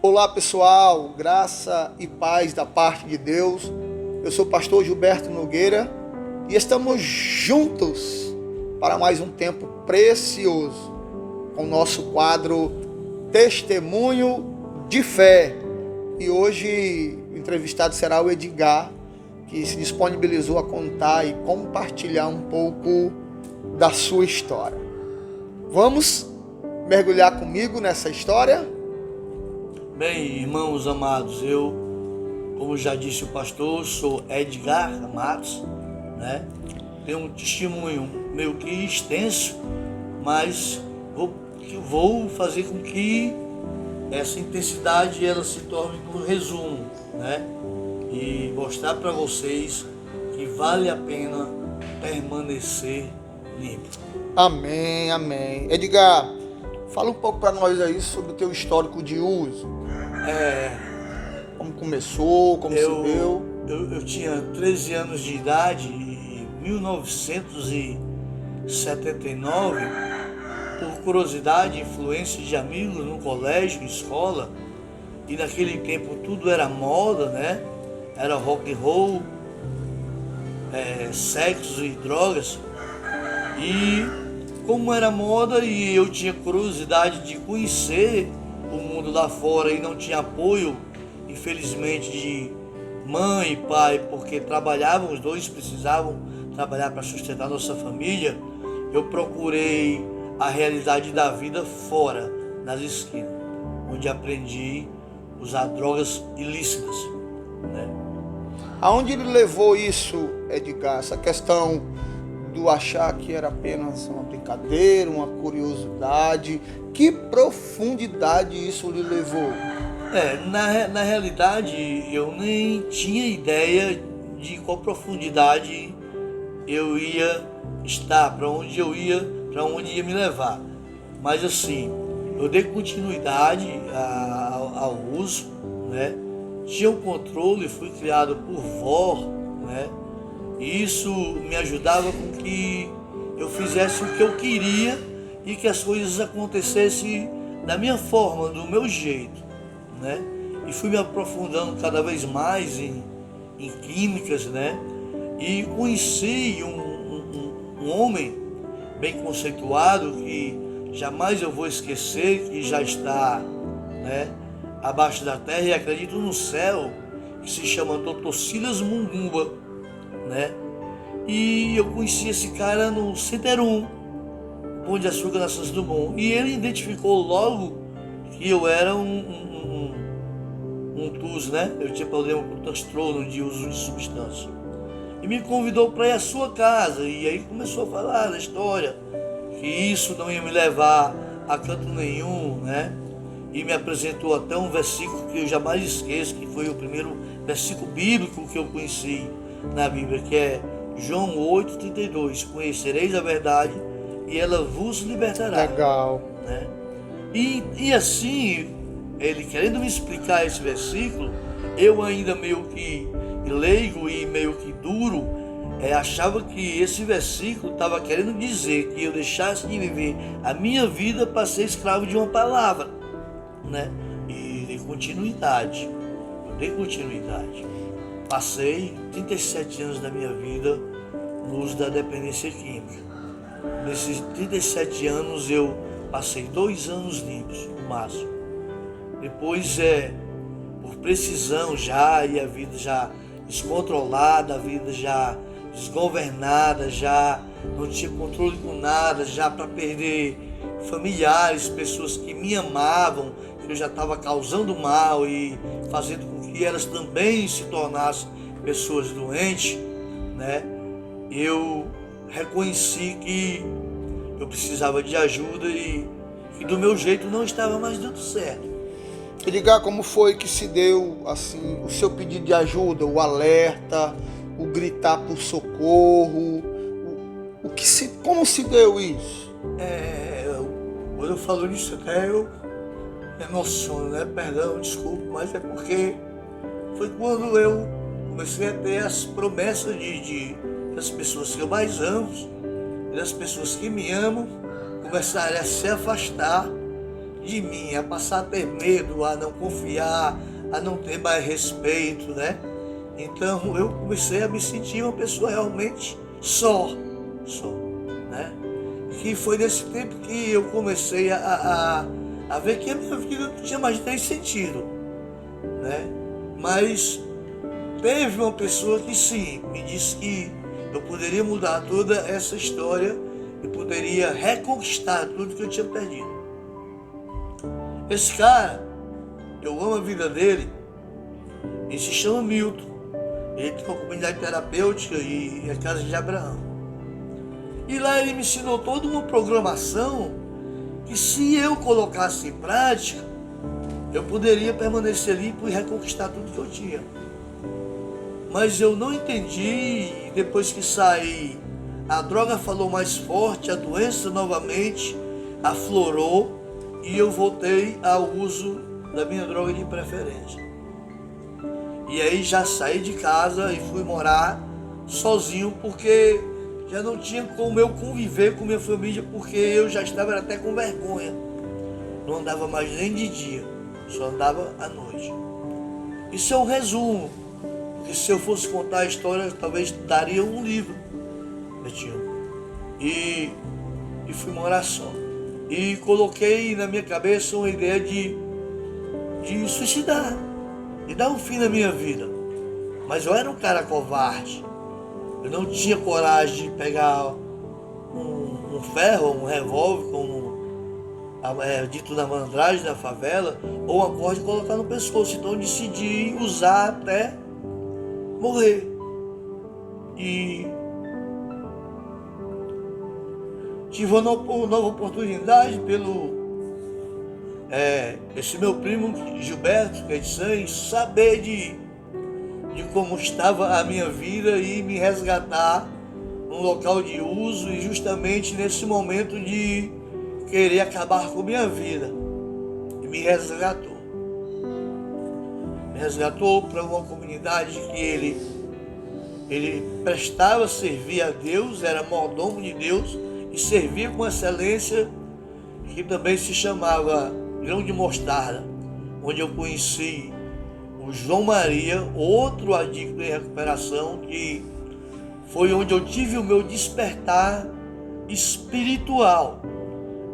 Olá pessoal, graça e paz da parte de Deus. Eu sou o pastor Gilberto Nogueira e estamos juntos para mais um tempo precioso com o nosso quadro Testemunho de Fé. E hoje o entrevistado será o Edgar, que se disponibilizou a contar e compartilhar um pouco da sua história. Vamos mergulhar comigo nessa história? Bem, irmãos amados, eu, como já disse o pastor, sou Edgar Matos, né? Tenho um testemunho meio que extenso, mas vou fazer com que essa intensidade ela se torne um resumo, né? E mostrar para vocês que vale a pena permanecer limpo. Amém, amém. Edgar, fala um pouco para nós aí sobre o teu histórico de uso. Como começou, como se deu? Eu tinha 13 anos de idade em 1979, por curiosidade, influência de amigos no colégio, escola, e naquele tempo tudo era moda, né? Era rock and roll, sexo e drogas. E como era moda e eu tinha curiosidade de conhecer o mundo lá fora e não tinha apoio, infelizmente, de mãe e pai, porque trabalhavam, os dois precisavam trabalhar para sustentar nossa família, eu procurei a realidade da vida fora, nas esquinas, onde aprendi a usar drogas ilícitas, né? Aonde ele levou isso, Edgar, essa questão do achar que era apenas uma brincadeira, uma curiosidade? Que profundidade isso lhe levou? Na realidade, eu nem tinha ideia de qual profundidade eu ia estar, para onde eu ia, para onde ia me levar. Mas assim, eu dei continuidade ao uso, né? Tinha um controle, fui criado por vó, né? E isso me ajudava com que eu fizesse o que eu queria e que as coisas acontecessem da minha forma, do meu jeito, né? E fui me aprofundando cada vez mais em químicas, né? E conheci um homem bem conceituado que jamais eu vou esquecer, que já está, né, abaixo da terra e acredito no céu, que se chama Dr. Silas Mungumba, né? E eu conheci esse cara no Citerum, Pão de Açúcar na Santos Dumont, e ele identificou logo que eu era um TUS, né? Eu tinha problema com transtorno de uso de substância. E me convidou para ir à sua casa, e aí começou a falar da história, que isso não ia me levar a canto nenhum, né? E me apresentou até um versículo que eu jamais esqueço, que foi o primeiro versículo bíblico que eu conheci na Bíblia, que é João 8,32. Conhecereis a verdade e ela vos libertará. Legal. Né? E assim, ele querendo me explicar esse versículo, eu ainda meio que leigo e meio que duro, achava que esse versículo estava querendo dizer que eu deixasse de viver a minha vida para ser escravo de uma palavra, né? E dei continuidade. Passei 37 anos da minha vida no uso da dependência química. Nesses 37 anos eu passei 2 anos limpos, no máximo. Depois, por precisão já, e a vida já descontrolada, a vida já desgovernada, já não tinha controle com nada, já para perder familiares, pessoas que me amavam, que eu já estava causando mal e fazendo com que elas também se tornassem pessoas doentes, né? Eu reconheci que eu precisava de ajuda e que do meu jeito não estava mais dando certo. Edgar, como foi que se deu assim o seu pedido de ajuda, o alerta, o gritar por socorro? Como se deu isso? Quando eu falo nisso até eu me emociono, né? Perdão, desculpa, mas é porque foi quando eu comecei a ter as promessas das pessoas que eu mais amo, das pessoas que me amam, começarem a se afastar de mim, a passar a ter medo, a não confiar, a não ter mais respeito, né? Então eu comecei a me sentir uma pessoa realmente só, né? Que foi nesse tempo que eu comecei a ver que a minha vida não tinha mais nem sentido, né? Mas teve uma pessoa que sim, me disse que eu poderia mudar toda essa história e poderia reconquistar tudo que eu tinha perdido. Esse cara, eu amo a vida dele, ele se chama Milton. Ele tem uma comunidade terapêutica e a Casa de Abraão. E lá ele me ensinou toda uma programação que, se eu colocasse em prática, eu poderia permanecer limpo e reconquistar tudo que eu tinha. Mas eu não entendi, e depois que saí, a droga falou mais forte, a doença novamente aflorou e eu voltei ao uso da minha droga de preferência. E aí já saí de casa e fui morar sozinho, porque já não tinha como eu conviver com minha família, porque eu já estava até com vergonha. Não andava mais nem de dia, só andava à noite. Isso é um resumo, porque se eu fosse contar a história, talvez daria um livro, Betinho. E fui morar só. E coloquei na minha cabeça uma ideia de suicidar, de dar um fim na minha vida. Mas eu era um cara covarde. Eu não tinha coragem de pegar um ferro, um revólver, como dito na malandragem da favela, ou uma corda e colocar no pescoço. Então eu decidi usar até morrer. E tive uma nova oportunidade pelo esse meu primo Gilberto, que é de sangue, saber de como estava a minha vida e me resgatar num local de uso, e justamente nesse momento de querer acabar com a minha vida. E me resgatou. Me resgatou para uma comunidade que ele prestava servir a Deus, era mordomo de Deus e servia com excelência, que também se chamava Grão de Mostarda, onde eu conheci o João Maria, outro adicto em recuperação, que foi onde eu tive o meu despertar espiritual,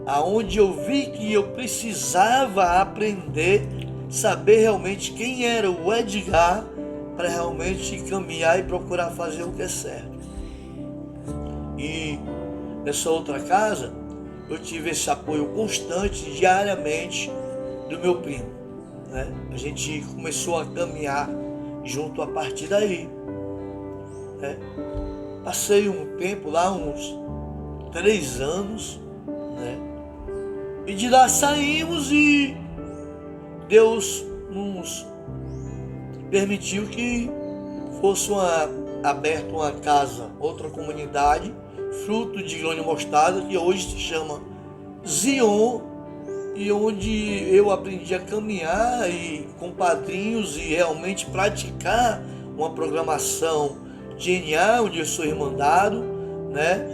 aonde eu vi que eu precisava aprender, saber realmente quem era o Edgar, para realmente caminhar e procurar fazer o que é certo. E nessa outra casa, eu tive esse apoio constante, diariamente, do meu primo, né? A gente começou a caminhar junto a partir daí, né? Passei um tempo lá, uns 3 anos, né? E de lá saímos e Deus nos permitiu que fosse aberta uma casa, outra comunidade, fruto de Grão de Mostarda, que hoje se chama Zion, e onde eu aprendi a caminhar e com padrinhos e realmente praticar uma programação DNA, onde eu sou irmandado, né?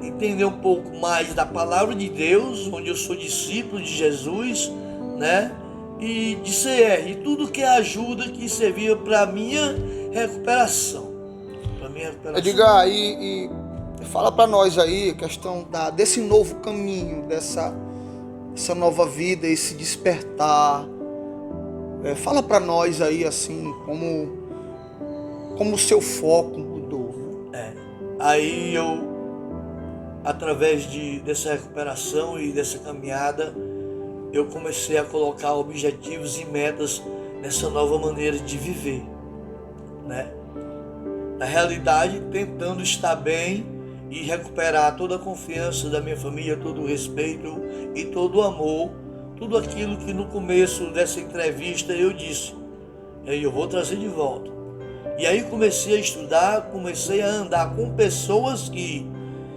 Entender um pouco mais da palavra de Deus, onde eu sou discípulo de Jesus, né? E de CR, e tudo que é ajuda que servia para minha recuperação. Edgar, e fala para nós aí a questão desse novo caminho, dessa nova vida, esse despertar. Fala para nós aí assim como o seu foco mudou. Aí eu, através dessa recuperação e dessa caminhada, eu comecei a colocar objetivos e metas nessa nova maneira de viver, né? Na realidade, tentando estar bem e recuperar toda a confiança da minha família, todo o respeito e todo o amor, tudo aquilo que no começo dessa entrevista eu disse, eu vou trazer de volta. E aí comecei a estudar, comecei a andar com pessoas que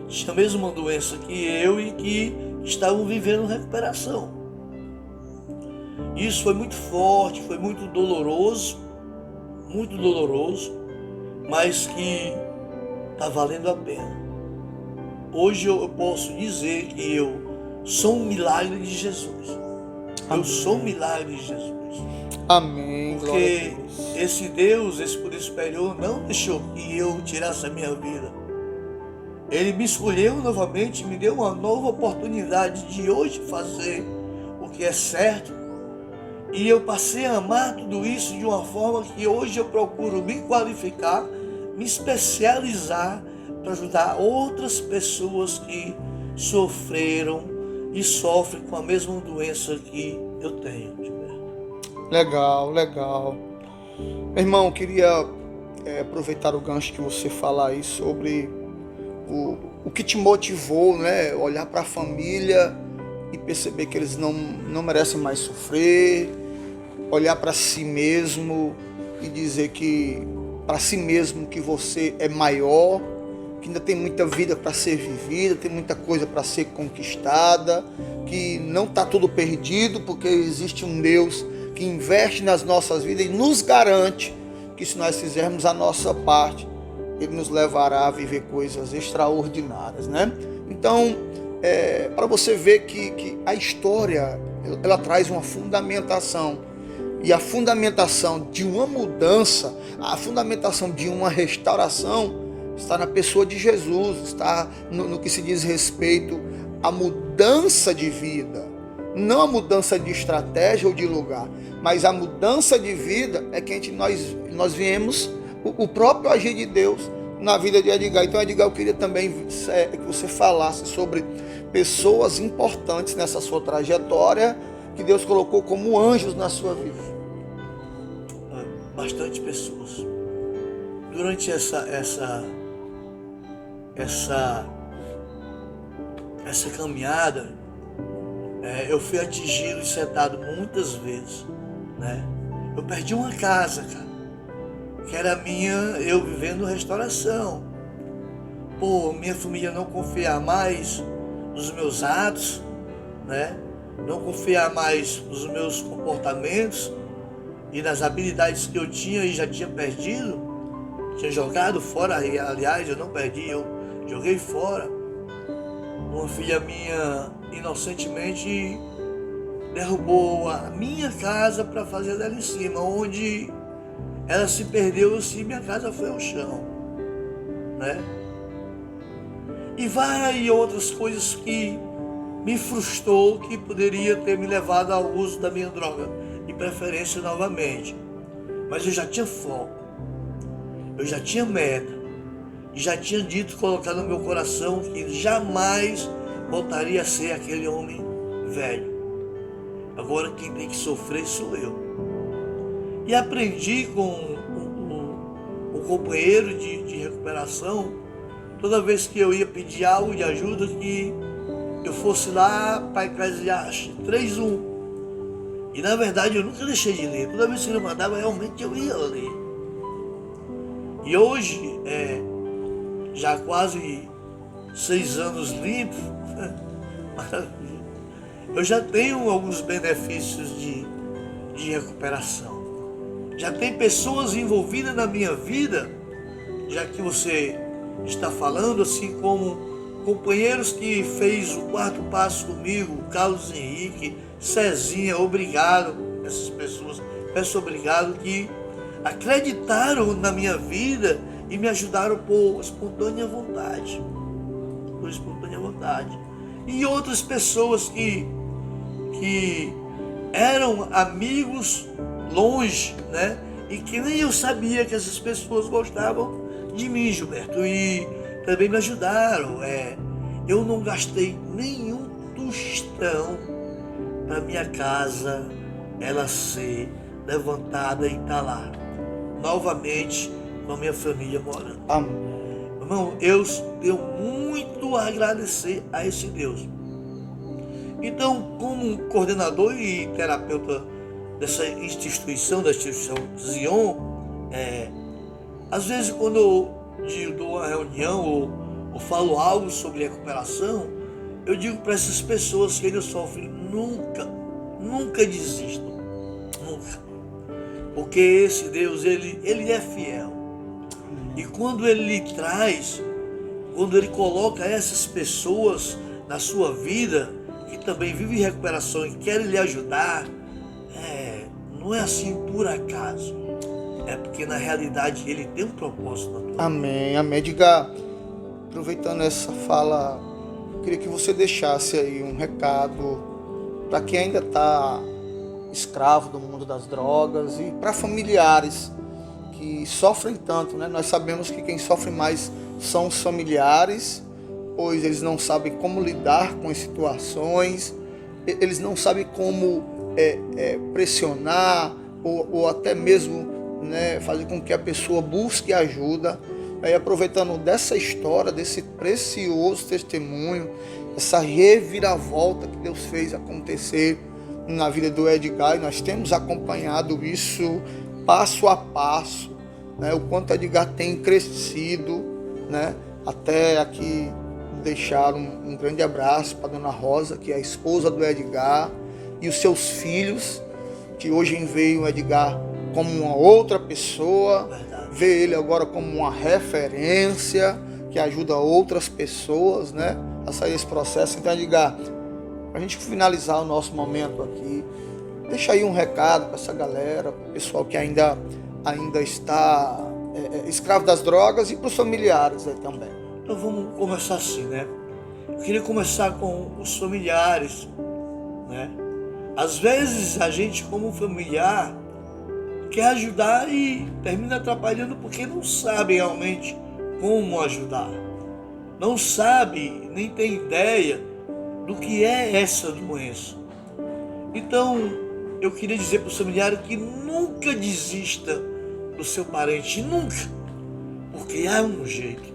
tinham a mesma doença que eu e que estavam vivendo recuperação. Isso foi muito forte, foi muito doloroso, mas que está valendo a pena. Hoje eu posso dizer que eu sou um milagre de Jesus. Eu sou o milagre de Jesus. Amém. Porque esse Deus, esse poder superior, não deixou que eu tirasse a minha vida. Ele me escolheu novamente, me deu uma nova oportunidade de hoje fazer o que é certo. E eu passei a amar tudo isso de uma forma que hoje eu procuro me qualificar, me especializar para ajudar outras pessoas que sofreram e sofrem com a mesma doença que eu tenho. Legal, legal. Meu irmão, queria aproveitar o gancho que você falar aí sobre o que te motivou, né? Olhar para a família e perceber que eles não merecem mais sofrer, olhar para si mesmo e dizer que para si mesmo que você é maior, que ainda tem muita vida para ser vivida, tem muita coisa para ser conquistada, que não está tudo perdido, porque existe um Deus que investe nas nossas vidas e nos garante que se nós fizermos a nossa parte, Ele nos levará a viver coisas extraordinárias, né? Então, para você ver que a história, ela traz uma fundamentação, e a fundamentação de uma mudança, a fundamentação de uma restauração está na pessoa de Jesus, está no que se diz respeito à mudança de vida, não a mudança de estratégia ou de lugar, mas a mudança de vida é que nós viemos o próprio agir de Deus na vida de Edgar. Então, Edgar, eu queria também que você falasse sobre pessoas importantes nessa sua trajetória que Deus colocou como anjos na sua vida. Bastante pessoas. Durante essa caminhada, eu fui atingido e sentado muitas vezes, né? Eu perdi uma casa, cara, que era minha, eu vivendo restauração. Minha família não confiar mais nos meus atos, né? Não confiar mais nos meus comportamentos e nas habilidades que eu tinha e já tinha perdido, tinha jogado fora. Aliás, eu não perdi, eu joguei fora. Uma filha minha inocentemente derrubou a minha casa para fazer dela em cima, onde ela se perdeu assim, minha casa foi ao chão, né? E várias outras coisas que me frustrou, que poderia ter me levado ao uso da minha droga de preferência novamente. Mas eu já tinha foco, eu já tinha meta, e já tinha dito, colocado no meu coração, que jamais voltaria a ser aquele homem velho. Agora quem tem que sofrer sou eu. E aprendi com um companheiro de recuperação, toda vez que eu ia pedir algo de ajuda, que eu fosse lá para Eclesiastes 3:1. E na verdade eu nunca deixei de ler. Toda vez que ele mandava, realmente eu ia ler. E hoje, já quase 6 anos limpo, eu já tenho alguns benefícios de recuperação. Já tem pessoas envolvidas na minha vida, já que você está falando, assim como companheiros que fez o quarto passo comigo, Carlos Henrique, Cezinha, obrigado, essas pessoas, peço obrigado, que acreditaram na minha vida e me ajudaram por espontânea vontade. E outras pessoas que eram amigos longe, né? E que nem eu sabia que essas pessoas gostavam de mim, Gilberto, e também me ajudaram. Eu não gastei nenhum tostão para minha casa ela ser levantada e estar lá novamente com a minha família morando. Amém. Irmão, eu tenho muito a agradecer a esse Deus. Então, como coordenador e terapeuta dessa instituição, da instituição Zion, às vezes quando eu dou uma reunião ou falo algo sobre recuperação, eu digo para essas pessoas que eles sofrem, nunca desistam, nunca. Porque esse Deus, ele é fiel. E quando ele lhe traz, quando ele coloca essas pessoas na sua vida, que também vive em recuperação e querem lhe ajudar, não é assim por acaso. É porque na realidade ele tem um propósito na tua vida. Amém, amém. Edgar, aproveitando essa fala, eu queria que você deixasse aí um recado para quem ainda está escravo do mundo das drogas e para familiares que sofrem tanto, né? Nós sabemos que quem sofre mais são os familiares, pois eles não sabem como lidar com as situações, eles não sabem como pressionar ou até mesmo, né, fazer com que a pessoa busque ajuda. Aí, aproveitando dessa história, desse precioso testemunho, essa reviravolta que Deus fez acontecer na vida do Edgar, e nós temos acompanhado isso passo a passo, né, o quanto Edgar tem crescido, né, até aqui deixar um grande abraço para Dona Rosa, que é a esposa do Edgar, e os seus filhos, que hoje veem o Edgar como uma outra pessoa, vê ele agora como uma referência, que ajuda outras pessoas, né, a sair desse processo. Então, Edgar, para a gente finalizar o nosso momento aqui, deixa aí um recado para essa galera, para o pessoal que ainda está escravo das drogas, e para os familiares aí também. Então vamos começar assim, né? Eu queria começar com os familiares, né? Às vezes a gente, como familiar, quer ajudar e termina atrapalhando porque não sabe realmente como ajudar. Não sabe, nem tem ideia do que é essa doença. Então, eu queria dizer para os familiares que nunca desista do seu parente, nunca. Porque há um jeito.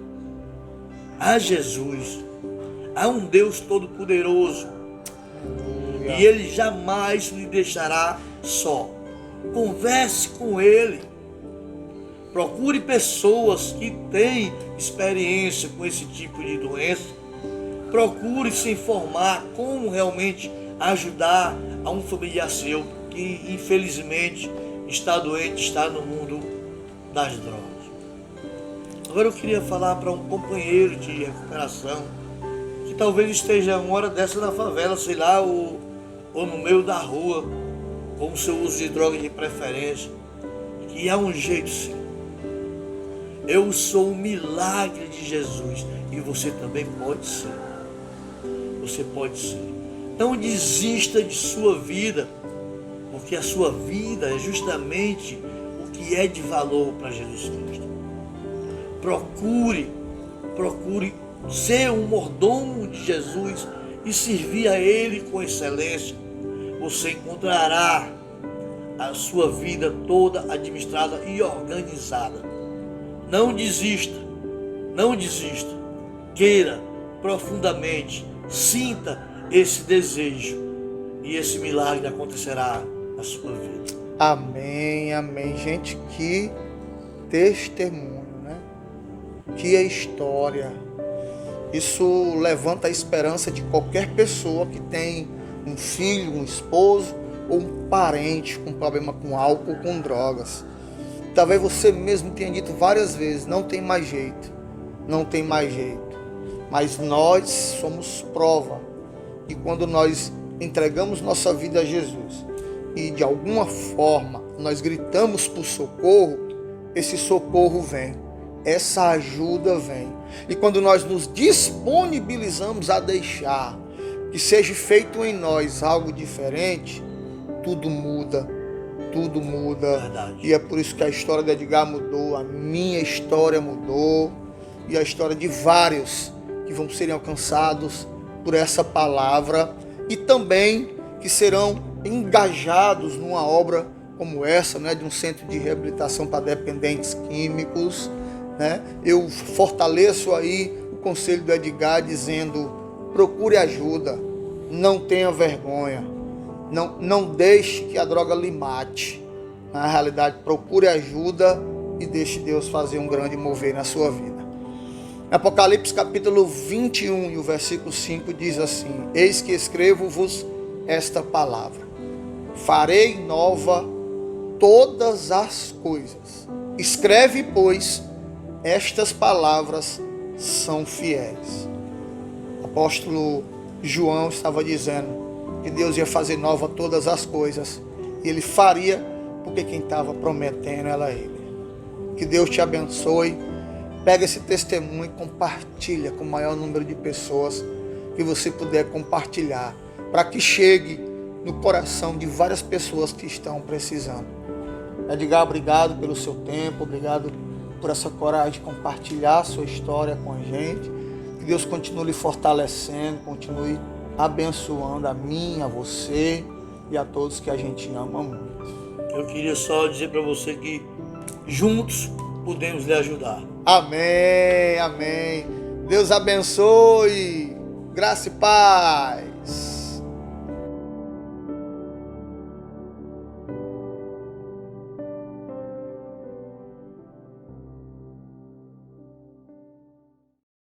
Há Jesus. Há um Deus Todo-Poderoso. E Ele jamais lhe deixará só. Converse com Ele. Procure pessoas que têm experiência com esse tipo de doença. Procure se informar como realmente ajudar a um familiar seu que infelizmente está doente, está no mundo das drogas. Agora eu queria falar para um companheiro de recuperação que talvez esteja uma hora dessa na favela, sei lá, ou no meio da rua, com o seu uso de drogas de preferência, que há um jeito sim. Eu sou um milagre de Jesus e você também pode ser. Você pode ser. Não desista de sua vida, porque a sua vida é justamente o que é de valor para Jesus Cristo. Procure ser um mordomo de Jesus e servir a Ele com excelência. Você encontrará a sua vida toda administrada e organizada. Não desista, não desista. Queira profundamente, sinta esse desejo e esse milagre acontecerá na sua vida. Amém, amém. Gente, que testemunho, né? Que história. Isso levanta a esperança de qualquer pessoa que tem um filho, um esposo ou um parente com problema com álcool, com drogas. Talvez você mesmo tenha dito várias vezes, não tem mais jeito, não tem mais jeito. Mas nós somos prova de quando nós entregamos nossa vida a Jesus e de alguma forma nós gritamos por socorro, esse socorro vem, essa ajuda vem. E quando nós nos disponibilizamos a deixar que seja feito em nós algo diferente, tudo muda, tudo muda. Verdade. E é por isso que a história de Edgar mudou, a minha história mudou e a história de vários que vão serem alcançados por essa palavra e também que serão engajados numa obra como essa, né, de um centro de reabilitação para dependentes químicos, né? Eu fortaleço aí o conselho do Edgar dizendo: procure ajuda, não tenha vergonha, não deixe que a droga lhe mate. Na realidade, procure ajuda e deixe Deus fazer um grande mover na sua vida. Apocalipse capítulo 21 e o versículo 5 diz assim: eis que escrevo-vos esta palavra, farei nova todas as coisas. Escreve, pois, estas palavras são fiéis. O apóstolo João estava dizendo que Deus ia fazer nova todas as coisas. E Ele faria porque quem estava prometendo era Ele. Que Deus te abençoe. Pega esse testemunho e compartilha com o maior número de pessoas que você puder compartilhar, para que chegue no coração de várias pessoas que estão precisando. Edgar, obrigado pelo seu tempo, obrigado por essa coragem de compartilhar a sua história com a gente. Que Deus continue lhe fortalecendo, continue abençoando a mim, a você e a todos que a gente ama muito. Eu queria só dizer para você que juntos podemos lhe ajudar. Amém, amém. Deus abençoe. Graça e paz.